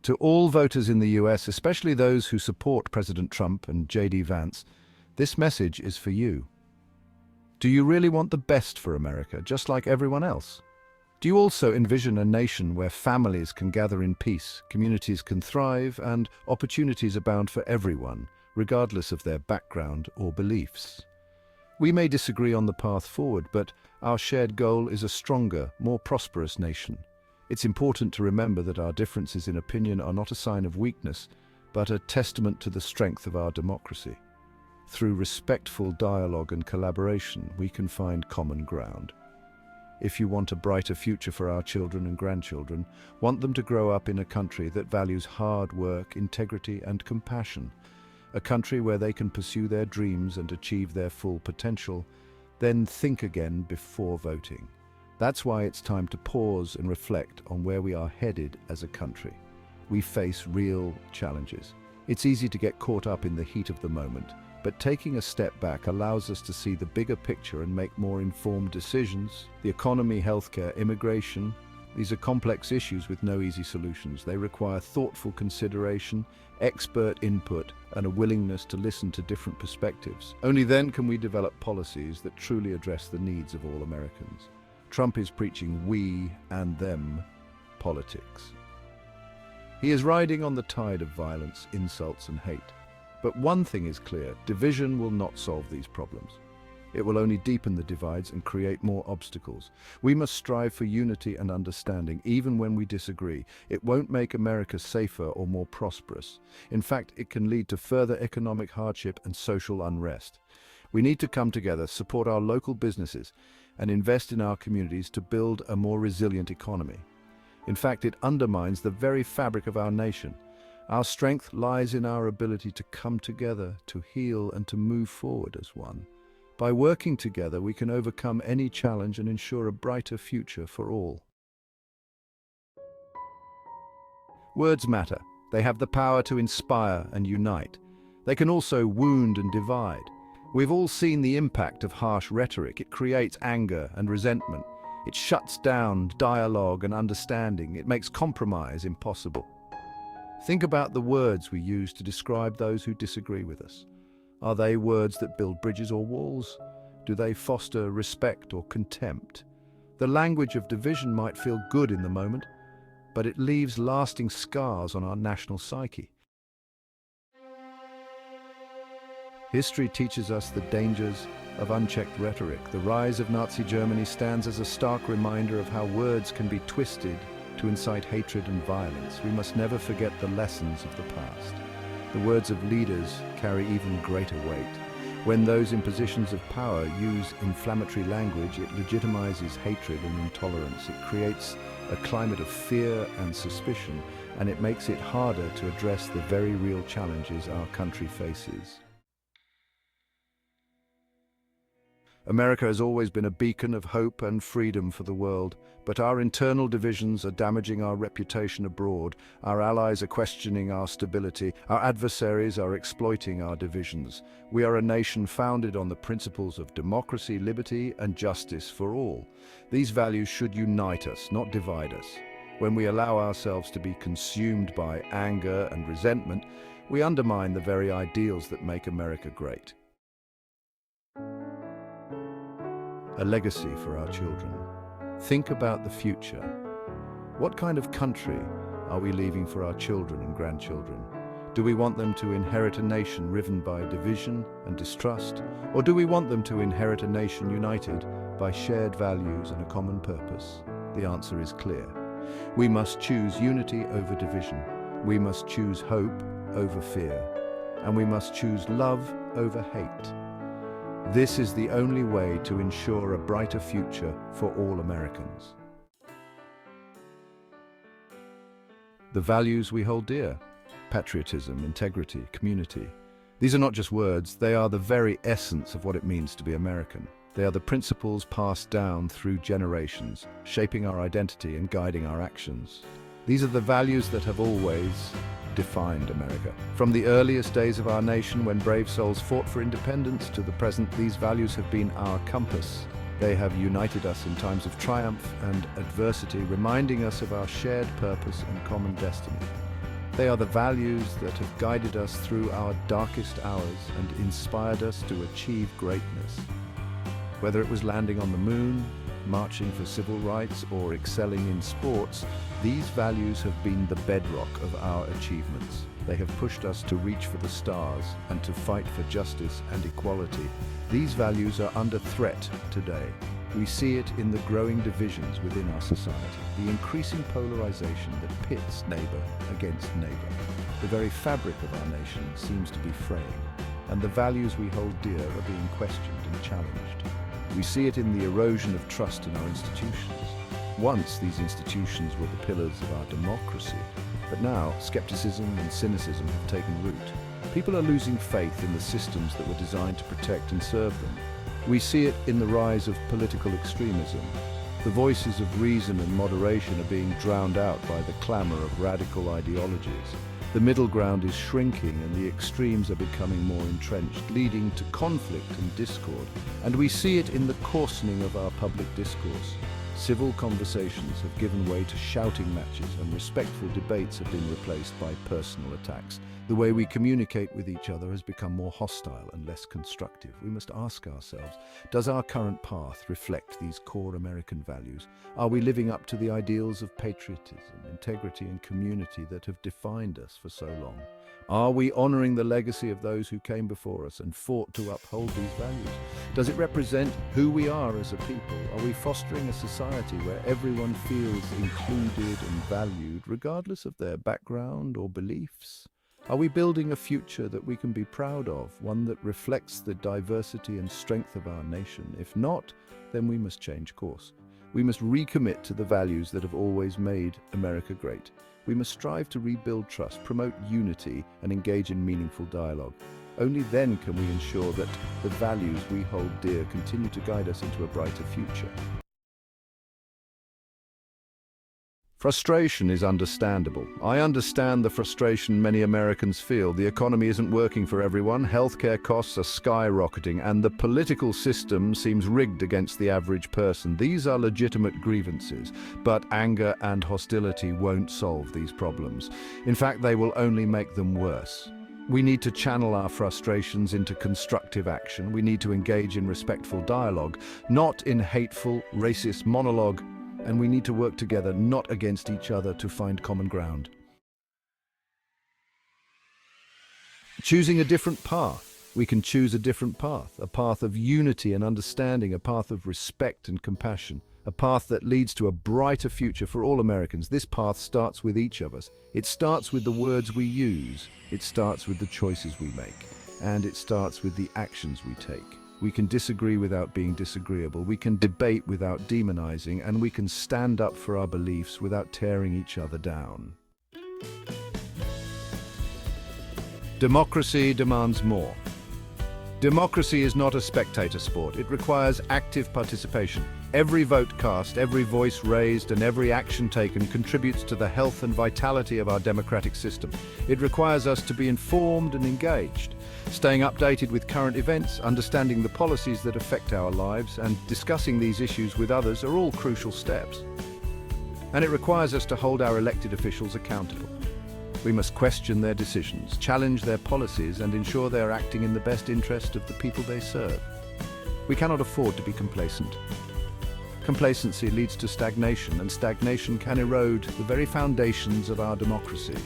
To all voters in the US, especially those who support President Trump and J.D. Vance, this message is for you. Do you really want the best for America, just like everyone else? Do you also envision a nation where families can gather in peace, communities can thrive, and opportunities abound for everyone, regardless of their background or beliefs? We may disagree on the path forward, but our shared goal is a stronger, more prosperous nation. It's important to remember that our differences in opinion are not a sign of weakness, but a testament to the strength of our democracy. Through respectful dialogue and collaboration, we can find common ground. If you want a brighter future for our children and grandchildren, want them to grow up in a country that values hard work, integrity, and compassion, a country where they can pursue their dreams and achieve their full potential, then think again before voting. That's why it's time to pause and reflect on where we are headed as a country. We face real challenges. It's easy to get caught up in the heat of the moment, but taking a step back allows us to see the bigger picture and make more informed decisions. The economy, healthcare, immigration, these are complex issues with no easy solutions. They require thoughtful consideration, expert input, and a willingness to listen to different perspectives. Only then can we develop policies that truly address the needs of all Americans. Trump is preaching we and them politics. He is riding on the tide of violence, insults, and hate. But one thing is clear, division will not solve these problems. It will only deepen the divides and create more obstacles. We must strive for unity and understanding, even when we disagree. It won't make America safer or more prosperous. In fact, it can lead to further economic hardship and social unrest. We need to come together, support our local businesses, and invest in our communities to build a more resilient economy. In fact, it undermines the very fabric of our nation. Our strength lies in our ability to come together, to heal, and to move forward as one. By working together, we can overcome any challenge and ensure a brighter future for all. Words matter. They have the power to inspire and unite. They can also wound and divide. We've all seen the impact of harsh rhetoric. It creates anger and resentment. It shuts down dialogue and understanding. It makes compromise impossible. Think about the words we use to describe those who disagree with us. Are they words that build bridges or walls? Do they foster respect or contempt? The language of division might feel good in the moment, but it leaves lasting scars on our national psyche. History teaches us the dangers of unchecked rhetoric. The rise of Nazi Germany stands as a stark reminder of how words can be twisted to incite hatred and violence. We must never forget the lessons of the past. The words of leaders carry even greater weight. When those in positions of power use inflammatory language, it legitimizes hatred and intolerance. It creates a climate of fear and suspicion, and it makes it harder to address the very real challenges our country faces. America has always been a beacon of hope and freedom for the world, but our internal divisions are damaging our reputation abroad. Our allies are questioning our stability. Our adversaries are exploiting our divisions. We are a nation founded on the principles of democracy, liberty, and justice for all. These values should unite us, not divide us. When we allow ourselves to be consumed by anger and resentment, we undermine the very ideals that make America great. A legacy for our children. Think about the future. What kind of country are we leaving for our children and grandchildren? Do we want them to inherit a nation riven by division and distrust? Or do we want them to inherit a nation united by shared values and a common purpose? The answer is clear. We must choose unity over division. We must choose hope over fear. And we must choose love over hate. This is the only way to ensure a brighter future for all Americans. The values we hold dear: patriotism, integrity, community. These are not just words, they are the very essence of what it means to be American. They are the principles passed down through generations, shaping our identity and guiding our actions. These are the values that have always defined America. From the earliest days of our nation, when brave souls fought for independence, to the present, these values have been our compass. They have united us in times of triumph and adversity, reminding us of our shared purpose and common destiny. They are the values that have guided us through our darkest hours and inspired us to achieve greatness. Whether it was landing on the moon, marching for civil rights, or excelling in sports, these values have been the bedrock of our achievements. They have pushed us to reach for the stars and to fight for justice and equality. These values are under threat today. We see it in the growing divisions within our society, the increasing polarization that pits neighbor against neighbor. The very fabric of our nation seems to be fraying, and the values we hold dear are being questioned and challenged. We see it in the erosion of trust in our institutions. Once these institutions were the pillars of our democracy, but now skepticism and cynicism have taken root. People are losing faith in the systems that were designed to protect and serve them. We see it in the rise of political extremism. The voices of reason and moderation are being drowned out by the clamor of radical ideologies. The middle ground is shrinking and the extremes are becoming more entrenched, leading to conflict and discord. And we see it in the coarsening of our public discourse. Civil conversations have given way to shouting matches and respectful debates have been replaced by personal attacks. The way we communicate with each other has become more hostile and less constructive. We must ask ourselves, does our current path reflect these core American values? Are we living up to the ideals of patriotism, integrity, and community that have defined us for so long? Are we honoring the legacy of those who came before us and fought to uphold these values? Does it represent who we are as a people? Are we fostering a society where everyone feels included and valued, regardless of their background or beliefs? Are we building a future that we can be proud of, one that reflects the diversity and strength of our nation? If not, then we must change course. We must recommit to the values that have always made America great. We must strive to rebuild trust, promote unity, and engage in meaningful dialogue. Only then can we ensure that the values we hold dear continue to guide us into a brighter future. Frustration is understandable. I understand the frustration many Americans feel. The economy isn't working for everyone, healthcare costs are skyrocketing, and the political system seems rigged against the average person. These are legitimate grievances, but anger and hostility won't solve these problems. In fact, they will only make them worse. We need to channel our frustrations into constructive action. We need to engage in respectful dialogue, not in hateful, racist monologue. And we need to work together, not against each other, to find common ground. Choosing a different path. We can choose a different path, a path of unity and understanding, a path of respect and compassion, a path that leads to a brighter future for all Americans. This path starts with each of us. It starts with the words we use, it starts with the choices we make, and it starts with the actions we take. We can disagree without being disagreeable, we can debate without demonizing, and we can stand up for our beliefs without tearing each other down. Democracy demands more. Democracy is not a spectator sport. It requires active participation. Every vote cast, every voice raised, and every action taken contributes to the health and vitality of our democratic system. It requires us to be informed and engaged, staying updated with current events, understanding the policies that affect our lives, and discussing these issues with others are all crucial steps. And it requires us to hold our elected officials accountable. We must question their decisions, challenge their policies, and ensure they are acting in the best interest of the people they serve. We cannot afford to be complacent. Complacency leads to stagnation, and stagnation can erode the very foundations of our democracy.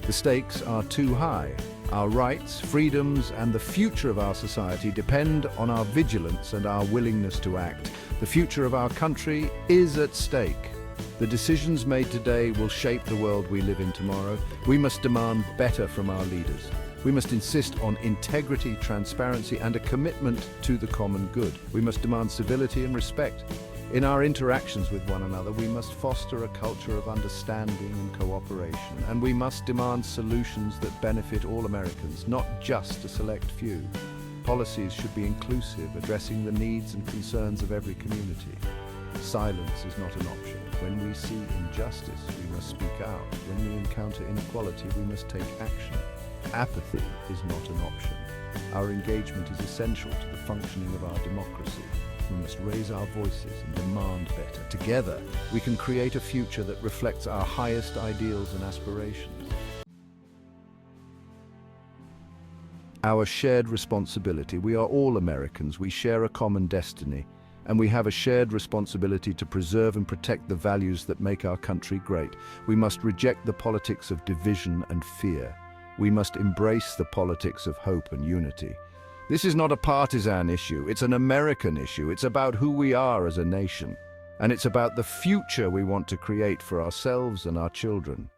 The stakes are too high. Our rights, freedoms, and the future of our society depend on our vigilance and our willingness to act. The future of our country is at stake. The decisions made today will shape the world we live in tomorrow. We must demand better from our leaders. We must insist on integrity, transparency, and a commitment to the common good. We must demand civility and respect. In our interactions with one another, we must foster a culture of understanding and cooperation, and we must demand solutions that benefit all Americans, not just a select few. Policies should be inclusive, addressing the needs and concerns of every community. Silence is not an option. When we see injustice, we must speak out. When we encounter inequality, we must take action. Apathy is not an option. Our engagement is essential to the functioning of our democracy. We must raise our voices and demand better. Together, we can create a future that reflects our highest ideals and aspirations. Our shared responsibility. We are all Americans. We share a common destiny, and we have a shared responsibility to preserve and protect the values that make our country great. We must reject the politics of division and fear. We must embrace the politics of hope and unity. This is not a partisan issue, it's an American issue. It's about who we are as a nation, and it's about the future we want to create for ourselves and our children.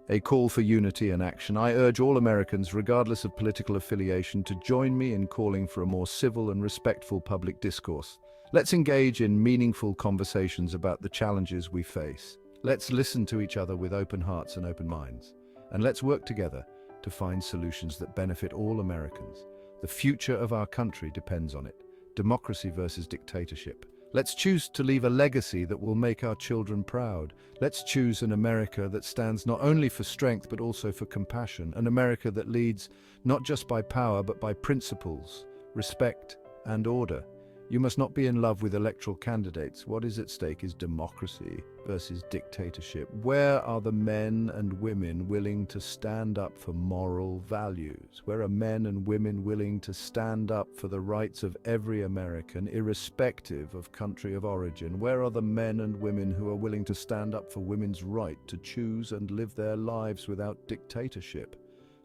A call for unity and action. I urge all Americans, regardless of political affiliation, to join me in calling for a more civil and respectful public discourse. Let's engage in meaningful conversations about the challenges we face. Let's listen to each other with open hearts and open minds. And let's work together to find solutions that benefit all Americans. The future of our country depends on it. Democracy versus dictatorship. Let's choose to leave a legacy that will make our children proud. Let's choose an America that stands not only for strength but also for compassion. An America that leads not just by power but by principles, respect and order. You must not be in love with electoral candidates. What is at stake is democracy versus dictatorship. Where are the men and women willing to stand up for moral values? Where are men and women willing to stand up for the rights of every American, irrespective of country of origin? Where are the men and women who are willing to stand up for women's right to choose and live their lives without dictatorship?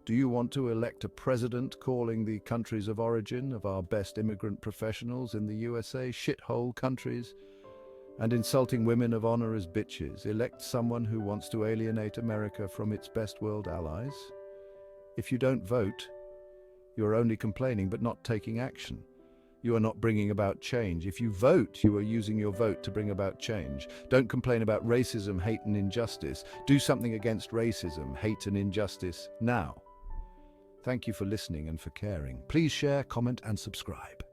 Do you want to elect a president calling the countries of origin of our best immigrant professionals in the USA shithole countries and insulting women of honor as bitches? Elect someone who wants to alienate America from its best world allies? If you don't vote, you're only complaining but not taking action. You are not bringing about change. If you vote, you are using your vote to bring about change. Don't complain about racism, hate, and injustice. Do something against racism, hate, and injustice now. Thank you for listening and for caring. Please share, comment, and subscribe.